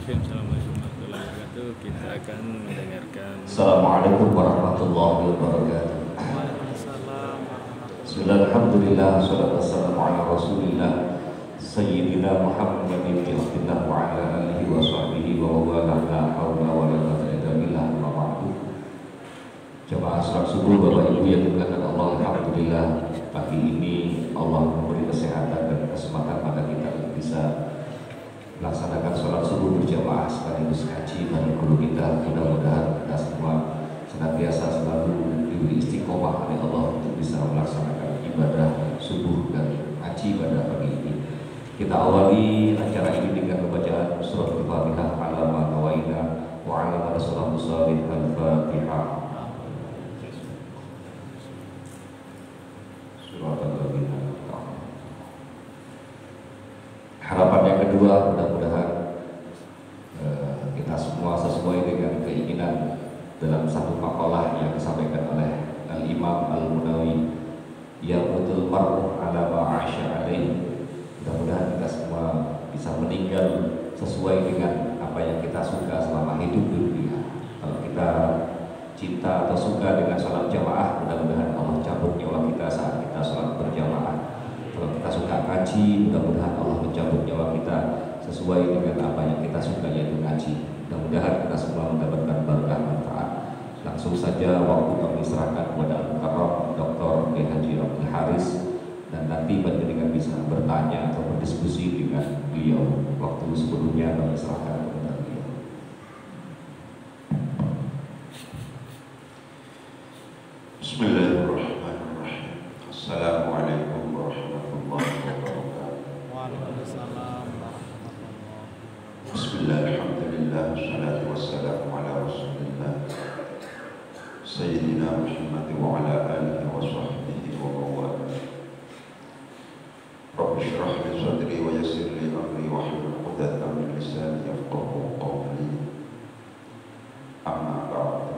Bismillahirrahmanirrahim. Assalamualaikum warahmatullahi wabarakatuh. Kita akan mendengarkan. Assalamualaikum warahmatullahi wabarakatuh. Waalaikumsalam. Bismillahirrahmanirrahim. Wassalatu wassalamu ala Rasulillah Sayyidina Muhammadin bin Abdillah wa ala alihi wa sahbihi wa wala la haula wa la quwwata illa billah wa ba'du. Jemaah salat subuh Bapak Ibu yang dimuliakan Allah, alhamdulillah pagi ini Allah memberi kesehatan dan kesempatan pada kita untuk bisa melaksanakan sholat subuh berjamaah sekaligus ngaji bareng guru kita. Mudah-mudahan kita semua senantiasa selalu diberi istiqomah oleh Allah untuk bisa melaksanakan ibadah subuh dan ngaji pada pagi ini. Kita awali acara ini dengan pembacaan surah Al-Fatihah ala ma nawaina wa ala ma rasulullah sallallahu Al-Fatihah. Surah Al-Fatihah. Harapan yang kedua, mudah-mudahan kita semua sesuai dengan keinginan dalam satu makalah yang disampaikan oleh Al-Imam Al-Munawi, yamutul mar'u ala ma 'asha alaihi. Mudah-mudahan kita semua bisa meninggal sesuai dengan apa yang kita suka selama hidup di dunia. Kalau kita cinta atau suka dengan sholat jamaah, mudah-mudahan Allah cabut nyawa kita saat kita sholat berjamaah. Kalau kita suka ngaji, mudah-mudahan Allah mencabut nyawa kita sesuai dengan apa yang kita suka, yaitu ngaji. Mudah-mudahan kita semua mendapatkan berkah manfaat. Langsung saja waktu kami serahkan kepada Al-Mukarram Dr. Haji Abdul Haris, dan nanti panjenengan bisa bertanya atau berdiskusi dengan beliau. Waktu sebelumnya kami serahkan kepada beliau. Bismillahirrahmanirrahim. Assalamualaikum warahmatullahi wabarakatuh. Waalaikumsalam warahmatullahi wabarakatuh. Bismillahirrahmanirrahim. Wassalatu wassalamu ala Rasulillah Sayyidina Muhammad wa ala alihi wa sahbihi wa mawala. Rabbi shrah li sadri wa yassir li amri wa hlul 'uqdatam min lisani yafqahu qawli. Amma ba'd.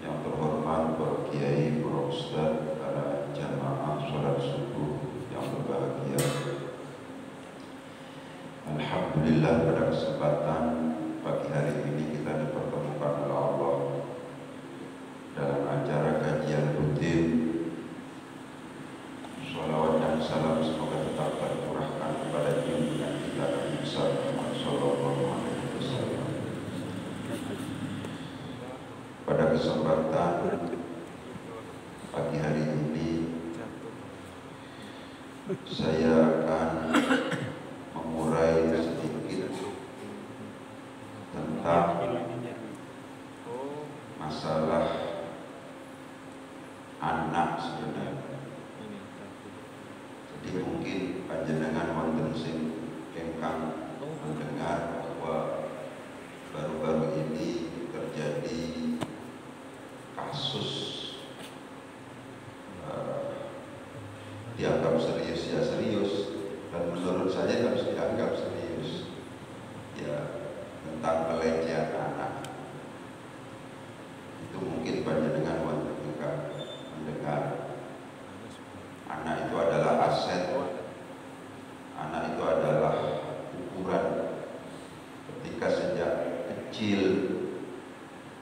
Yang terhormat para kiai, para ustaz, para jamaah salat subuh yang berbahagia. Alhamdulillah pada kesempatan pagi hari ini kita dipertemukan oleh Allah dalam acara kajian rutin. Shalawat dan salam semoga tetap tercurahkan kepada junjungan kita Nabi Muhammad sallallahu alaihi wasallam. Pada kesempatan pagi hari ini saya akan mengurai sedikit tentang masalah anak sebenarnya. Jadi mungkin panjenengan wonten sing kengkang mendengar bahwa baru-baru ini terjadi kasus dianggap serius, ya serius, dan menurut saya harus dianggap serius, ya, tentang pelecehan anak. Itu mungkin panjenengan wonten kengkang mendengar. Anak itu adalah aset, anak itu adalah ukuran. Ketika sejak kecil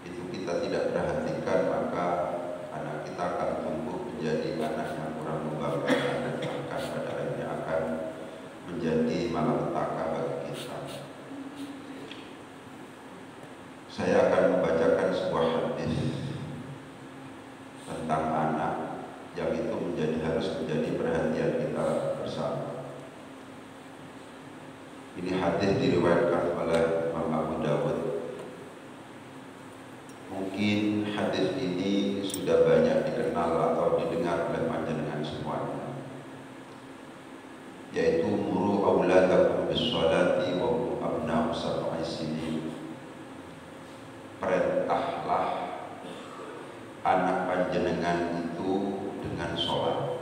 itu kita tidak perhatikan, maka anak kita akan tumbuh menjadi anak yang kurang membanggakan dan bahkan pada akhirnya akan menjadi malapetaka bagi kita. Saya akan membacakan sebuah hadis tentang anak yang itu harus menjadi perhatian kita bersama. Ini hadis diriwayatkan oleh Imam Abu Dawud. Mungkin hadis ini sudah banyak dikenal atau didengar oleh panjenengan semuanya, yaitu muru auladakum bis-sholati wa hum abna'u sab'i sinin. Perintahlah anak panjenengan itu dengan sholat.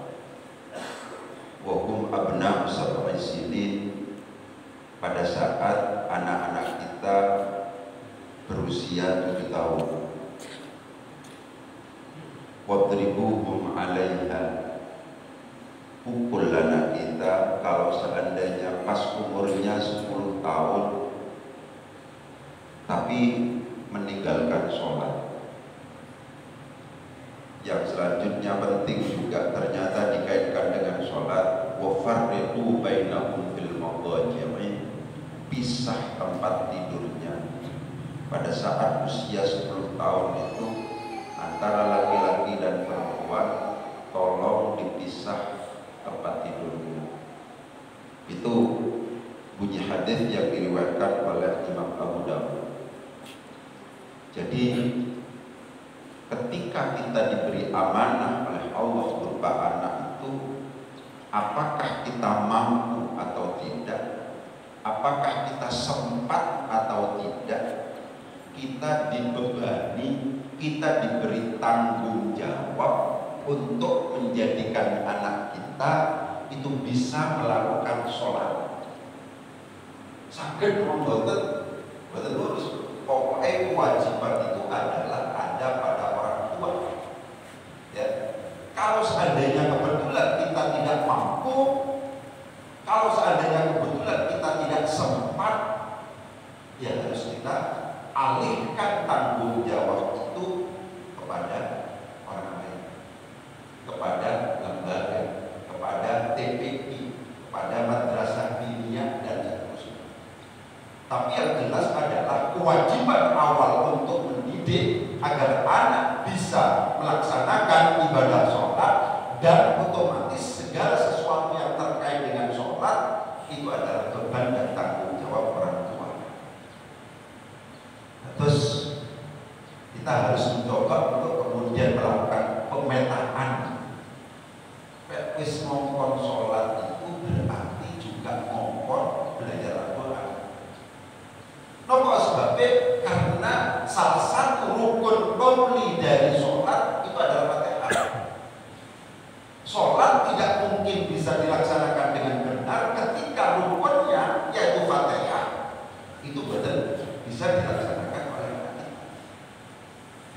Wa hum abna'u sab'i sinin, pada saat anak-anak kita berusia 7 tahun. Wadribuhum 'alaiha, pukul anak kita kalau seandainya pas umurnya 10 tahun mati meninggalkan sholat. Yang selanjutnya penting juga ternyata dikaitkan dengan sholat. Wa farriqu bainahum fil madaji'i, pisah tempat tidurnya. Pada saat usia 10 tahun itu antara laki-laki dan perempuan tolong dipisah tempat tidurnya. Itu bunyi hadis yang diriwayatkan oleh Imam Abu Dawud. Jadi ketika kita diberi amanah oleh Allah berupa anak itu, apakah kita mampu atau tidak, apakah kita sempat atau tidak, kita dibebani, kita diberi tanggung jawab untuk menjadikan anak kita itu bisa melakukan sholat. Sakit membuat lurus. Pokoknya kewajiban itu adalah ada pada orang tua. Ya. Kalau seandainya kebetulan kita tidak mampu, kalau seandainya kebetulan kita tidak sempat, ya harus kita alihkan tanggung jawab itu kepada orang lain, kepada lembaga, kepada TPI, kepada madrasah diniyah dan seterusnya. Tapi yang jelas adalah kewajiban awal untuk mendidik agar anak bisa melaksanakan ibadah sholat, dan otomatis segala sesuatu yang terkait dengan sholat itu adalah beban dan tanggung jawab orang tua. Terus kita harus mencoba untuk kemudian melakukan pemetaan. Wis ngongkon sholat itu berarti juga ngongkon belajar Al-Quran. Nopo sebabnya? Karena salah satu rukun qauli dari sholat itu adalah Fatihah. Sholat tidak mungkin bisa dilaksanakan dengan benar ketika rukunnya yaitu Fatihah itu betul bisa dilaksanakan oleh kita.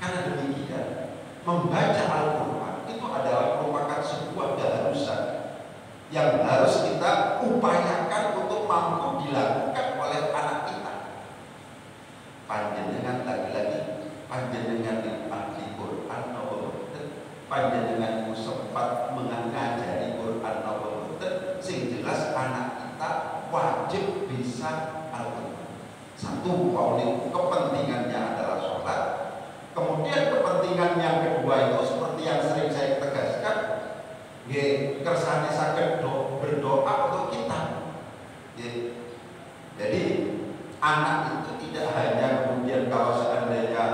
Karena demikian, membaca Al-Quran itu adalah merupakan sebuah keharusan yang harus kita upayakan untuk mampu dilakukan oleh anak kita. Panjenengan lagi-lagi, panjenengan ahli Quran nopo boten, panjenengan sempat mengajari Quran nopo boten, sing jelas anak kita wajib bisa Al-Quran. Satu, pauli kepentingannya adalah sholat. Kemudian kepentingan yang kedua itu seperti yang sering saya tegaskan, kersane saged berdoa untuk kita. Jadi anak itu tidak hanya kemudian kalau seandainya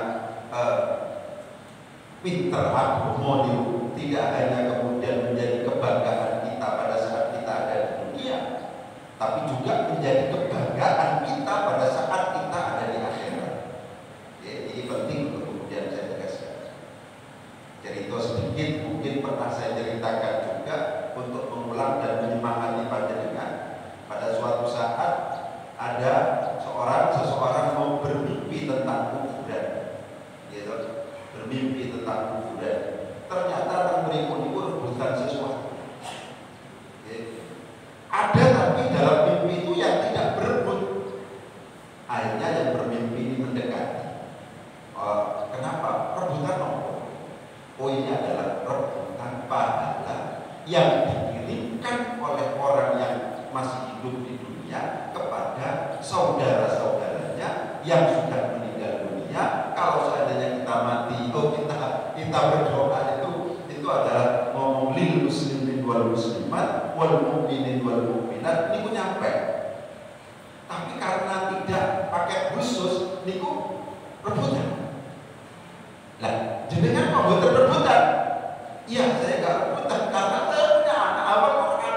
pinter agama itu tidak hanya kemudian menjadi kebanggaan kita pada saat kita ada di dunia, tapi juga menjadi kebanggaan kita pada saat kita ada di akhirat. Ini penting untuk kemudian saya tegaskan. Cerita sedikit mungkin pernah saya ceritakan juga untuk mengulang dan menyemangati panjenengan. Pada suatu saat ada seseorang mau bermimpi tentang kuburan, gitu, bermimpi tentang kuburan. Ternyata tentang berikut rebutan sesuatu. Ada tapi dalam mimpi itu yang tidak berebut. Akhirnya yang bermimpi ini mendekati. Kenapa? Rebutan apa? Oh, ini adalah rebutan pahala yang dikirimkan oleh orang yang masih hidup di dunia kepada saudara-saudaranya yang sudah meninggal dunia. Kalau seandainya kita mati, kita berdoa itu adalah ngomong lil muslimin wal muslimat wal mu'minin wal mu'minat niku nyampe. Tapi karena tidak pakai khusus niku rebutan. Lah, jenengan kok mboten rebutan? Iya, saya enggak rebutan karena saya punya anak hafal Quran.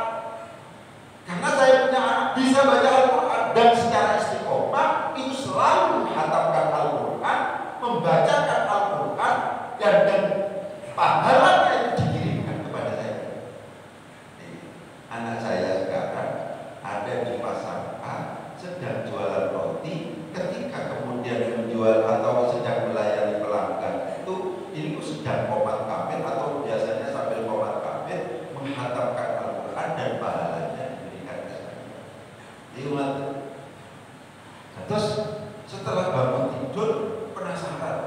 Karena saya punya anak bisa baca Al-Quran dan secara istiqomah itu selalu menghatamkan Al-Quran, membacakan Al-Quran, dan pahalanya itu dikirimkan kepada saya. Anak saya sekarang ada di pasar A sedang jualan roti. Ketika kemudian menjual atau sedang melayani pelanggan itu, ini sedang qomat kamil atau biasanya sambil qomat kamil menghatamkan Al-Quran dan pahalanya diberikan ke saya. Terus Setelah bangun tidur penasaran.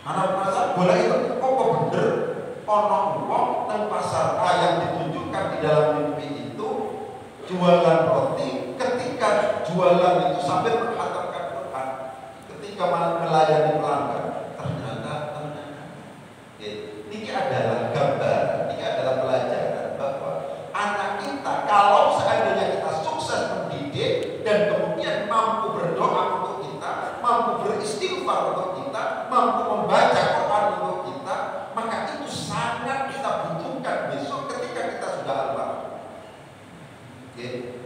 Anak penasaran bola itu kok bener ono wong nang pasar A yang ditunjukkan di dalam mimpi itu jualan roti, ketika jualan itu sambil menghatamkan Quran, ketika melayani pelanggan ternyata ini adalah gambaran, ini adalah pelajaran bahwa anak kita kalau seandainya kita sukses mendidik dan kemudian mampu berdoa untuk kita, mampu beristighfar untuk kita, mampu membaca Quran untuk kita, maka itu sangat kita butuhkan besok ketika kita sudah almarhum.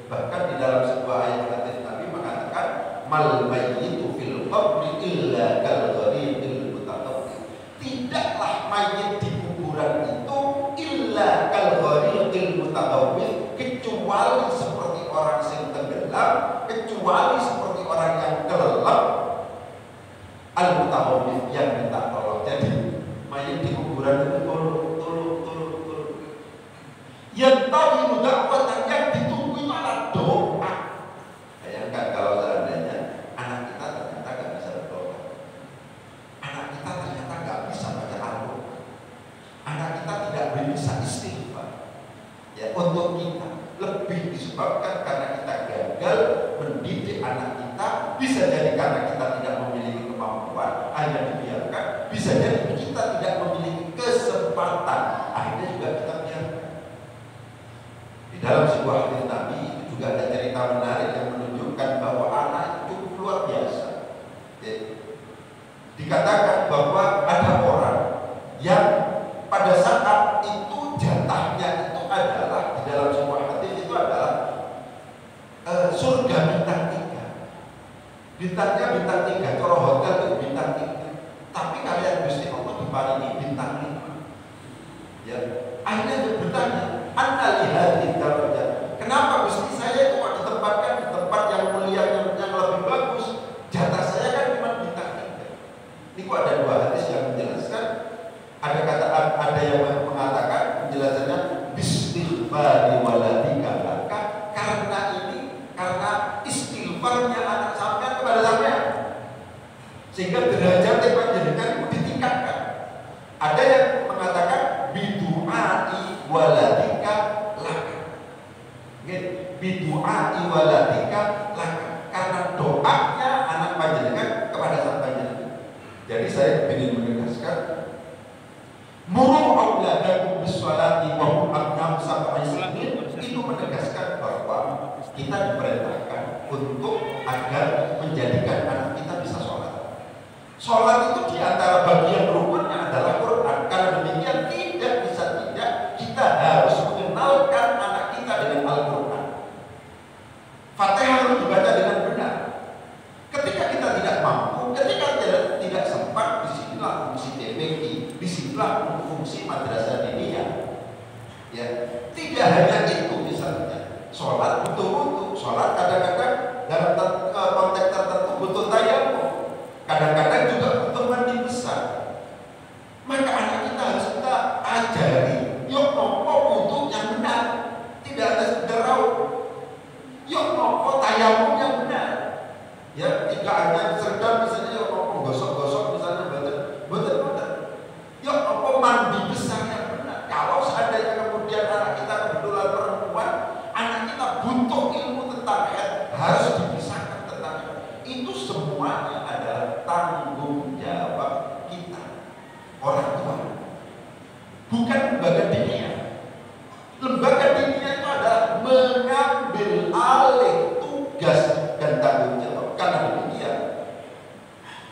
Bahkan di dalam sebuah ayat hadis Nabi mengatakan mal mayyitu fil qabri illa kal gharibil mutatawwi. Tidaklah mayit di kuburan itu illa kal gharibil mutatawwi, kecuali seperti orang yang tenggelam, kecuali seperti orang yang kelelap, al mutawwi yang minta tolong. Jadi mayit di kuburan itu tolong. Yang tahu dakwah yang ditunggu itu adalah doa. Bayangkan kalau seandainya anak kita ternyata nggak bisa berdoa, anak kita ternyata nggak bisa baca Al-Quran, anak kita tidak bisa istighfar. Ya, untuk kita lebih disebabkan karena kita gagal mendidik anak kita. Bisa jadi karena kita tidak memiliki kemampuan, hanya dibiarkan. Bisa jadi kita tidak memiliki kesempatan, akhirnya juga kita biarkan. Di dalam sebuah hadis Nabi itu juga ada cerita menarik yang menunjukkan bahwa anak itu cukup luar biasa. Dikatakan bahwa ada orang yang pada saat itu jatahnya itu adalah, di dalam sebuah hadis itu adalah surga bintang 3. Bintangnya bintang 3, kalau hotel itu bintang 3. Tapi kalian Gusti Allah diparingi bintang 5. Ya, akhirnya dia bertanya, "Anna lihadhi darajat." Kenapa Gusti saya itu kok ditempatkan di tempat yang mulia, yang lebih bagus? Jatah saya kan cuma bintang 3. Ini kok ada dua hadis yang menjelaskan. Ada yang mengatakan penjelasannya bistighfari waladika laka, karena istighfarnya anak sampean kepada sampean, sehingga derajat panjenengan itu ditingkatkan. Ada yang mengatakan bidu'ai waladika laka, bidu'ai waladika laka, karena doanya anak panjenengan kepada sang panjenengan. Jadi saya ingin menegaskan, muru auladakum bis-sholati wa hum abna'u sab'i sinin, itu menegaskan bahwa kita diperintahkan untuk agar menjadikan anak kita bisa sholat. Sholat itu diantara bagian rukunnya adalah Quran. Karena demikian tidak bisa tidak kita harus mengenalkan anak kita dengan Al-Quran. Fatihah harus dibaca dengan benar. Ketika kita tidak mampu, ketika tidak sempat, disinilah fungsi TPQ, disinilah fungsi madrasah diniyah. Ya, tidak hanya itu, misalnya sholat butuh sholat kadang-kadang dalam konteks tertentu butuh tayamum, kadang-kadang juga butuh mandi besar. Maka anak kita harus kita ajari, yuk nopo butuh yang benar, tidak ada sekedar raut. Yuk nopo tayamum yang benar. Ya, tidak hanya sekedar misalnya yuk nopo gosok-gosok misalnya betul. Yuk nopo mandi besar yang benar. Kalau seandainya kemudian anak kita kebetulan perempuan, anak kita butuh ilmu tentang head, harus dipisahkan tentang head. Itu semuanya adalah tanggung jawab kita, orang tua, bukan lembaga diniyah. Lembaga diniyah itu adalah mengambil alih tugas dan tanggung jawab. Karena demikian,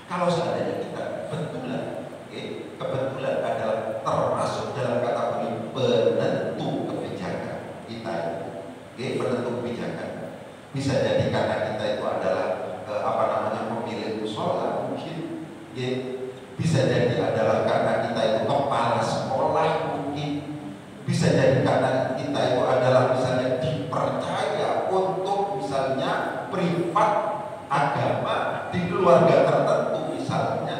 kalau seandainya kita kebetulan adalah termasuk dalam kategori penentu kebijakan kita, penentu kebijakan, bisa jadi karena kita itu adalah pemilik musola mungkin, bisa jadi adalah karena kita itu kepala sekolah mungkin, bisa jadi karena kita itu adalah misalnya dipercaya untuk misalnya privat agama di keluarga tertentu misalnya.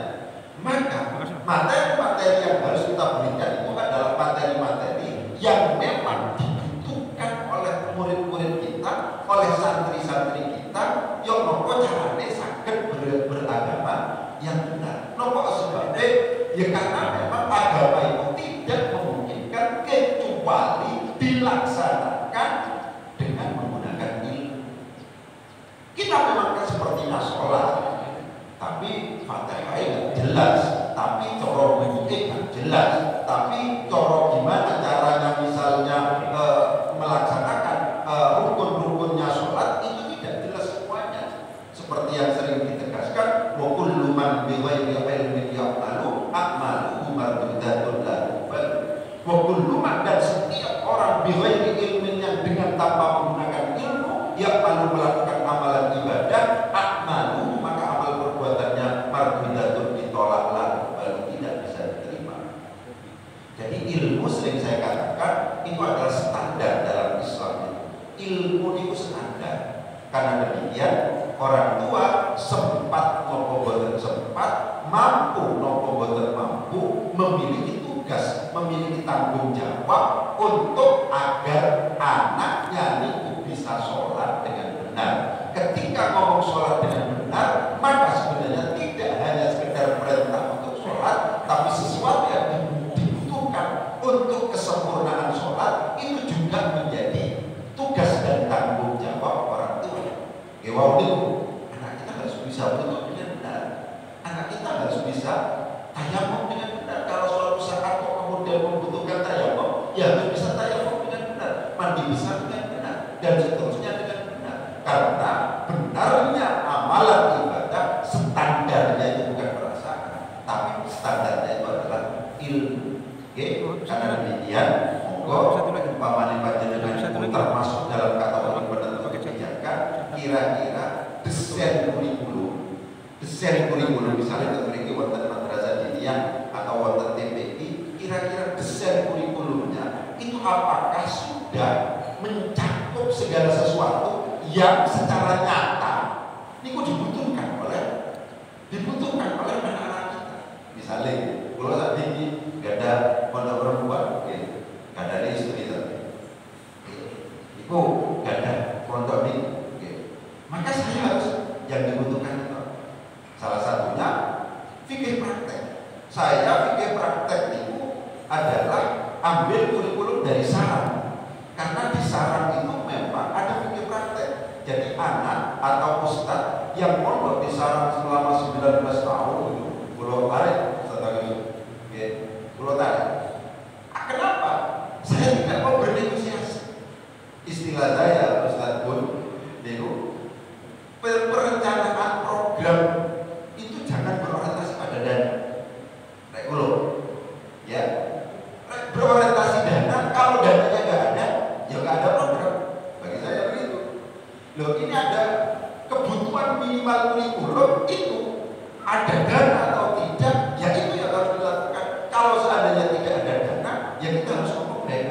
Maka materi-materi yang harus kita berikan itu adalah materi-materi yang memang dibutuhkan oleh murid-murid kita, oleh santri-santri kita, yang nopo carane saged Ya karena memang agama itu tidak memungkinkan kecuali dilaksanakan dengan menggunakan ilmu. Kita memang kan sepertinya sholat, tapi Fatihah nggak jelas, tapi coro nggak jelas, tapi coro gimana caranya misalnya melaksanakan rukun-rukunnya sholat itu tidak jelas semuanya. Seperti yang sering ditegaskan, wa kullu man bi ghairi ilmin ya'malu a'maluhu mardudatun lahu bal. Wa kullu man, dan setiap orang bi ghairi ilmin, yang dengan tanpa menggunakan ilmu, ya'malu melakukan amalan ibadah, a'maluhu maka amal perbuatannya mardudatun ditolak lahu bal, tidak bisa diterima. Jadi ilmu sering saya katakan itu adalah standar dalam Islam. Ilmu itu standar. Karena demikian orang tua sempat nopo boten sempat, mampu nopo boten mampu, memiliki tugas, memiliki tanggung jawab untuk agar anaknya itu bisa sholat dengan benar. Ketika ngomong sholat dengan benar, maka sebenarnya tidak hanya sekedar perintah untuk sholat, tapi sesuatu yang dibutuhkan untuk kesempurnaan sholat itu juga menjadi tugas dan tanggung jawab orang tua. Wow, anak kita harus bisa berdoa dengan benar. Anak kita harus bisa tayamum dengan benar. Kalau suatu saat kok kemudian membutuhkan tayamum, ya harus bisa tayamum dengan benar, mandi bisa dengan benar, dan seterusnya dengan benar. Karena benarnya amalan ibadah standarnya itu bukan perasaan, tapi standarnya itu adalah ilmu. Karena demikian, monggo umpamanya panjenengan termasuk dalam kategori penentu kebijakan, kira-kira desain kurikulum misalnya memiliki wonten madrasah diniyah atau wonten TPI, kira-kira desain kurikulumnya itu apakah sudah mencakup segala sesuatu yang secara nyata niku dibutuhkan oleh anak-anak kita. Misalnya kalau saat ini gak ada pondok perempuan, gak ada istri tadi, itu gak ada pondok ini. Maka saya harus yang dibutuhkan itu salah satunya fikih praktek. Saya fikih praktek itu adalah ambil kurikulum dari sarang, karena di sarang itu memang ada fikih praktek. Jadi anak atau ustadz yang mondok di sarang selama 19 tahun itu pulau tarik, pulau tarik. Kenapa? Saya tidak mau bernegosiasi. Istilah saya Ustadz Bun, perencanaan program itu jangan berorientasi pada dana. Ya, berorientasi dana. Kalau dananya nggak ada, ya nggak ada program. Bagi saya begitu. Loh, ini ada kebutuhan minimal kurikulum itu, ada dana atau tidak, ya itu yang harus dilakukan. Kalau seandainya tidak ada dana, ya kita harus ngomong ini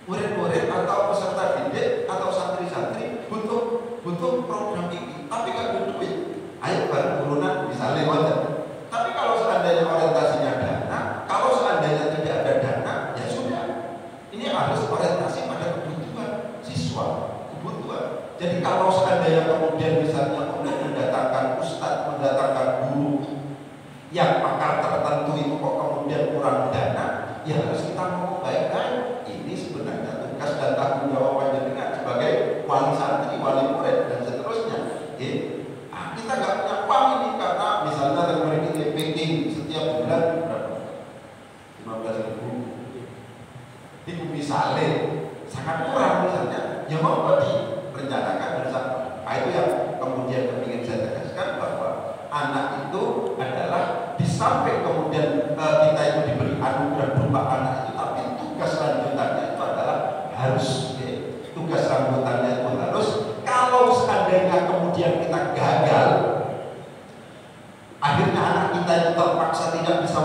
murid-murid atau peserta didik atau santri-santri butuh program ini, tapi nggak ada duit. Ayo bareng turunan misalnya wonten. Tapi kalau seandainya orientasinya dana, kalau seandainya tidak ada dana, ya sudah. Ini harus orientasi pada kebutuhan siswa, kebutuhan. Jadi kalau seandainya kemudian misalnya untuk mendatangkan ustadz, mendatangkan guru yang pakar tertentu itu kok kemudian kurang dana, ya harus kita ngomong baik-baik. Ini sebenarnya tugas dan tanggung jawab panjenengan sebagai wali santri, wali murid dan seterusnya. Kita nggak punya uang ini karena misalnya teman kita packing setiap bulan berapa? 15.000. Itu misalnya sangat kurang misalnya, ya mau direncanakan bersama. Itu yang kemudian ingin saya tegaskan bahwa anak itu adalah di samping kemudian kita itu diberi anugerah berupa anak itu, tapi tugas lanjutannya itu adalah harus. Tugas lanjutannya itu harus, kalau seandainya kemudian kita gagal, akhirnya anak kita itu terpaksa tidak bisa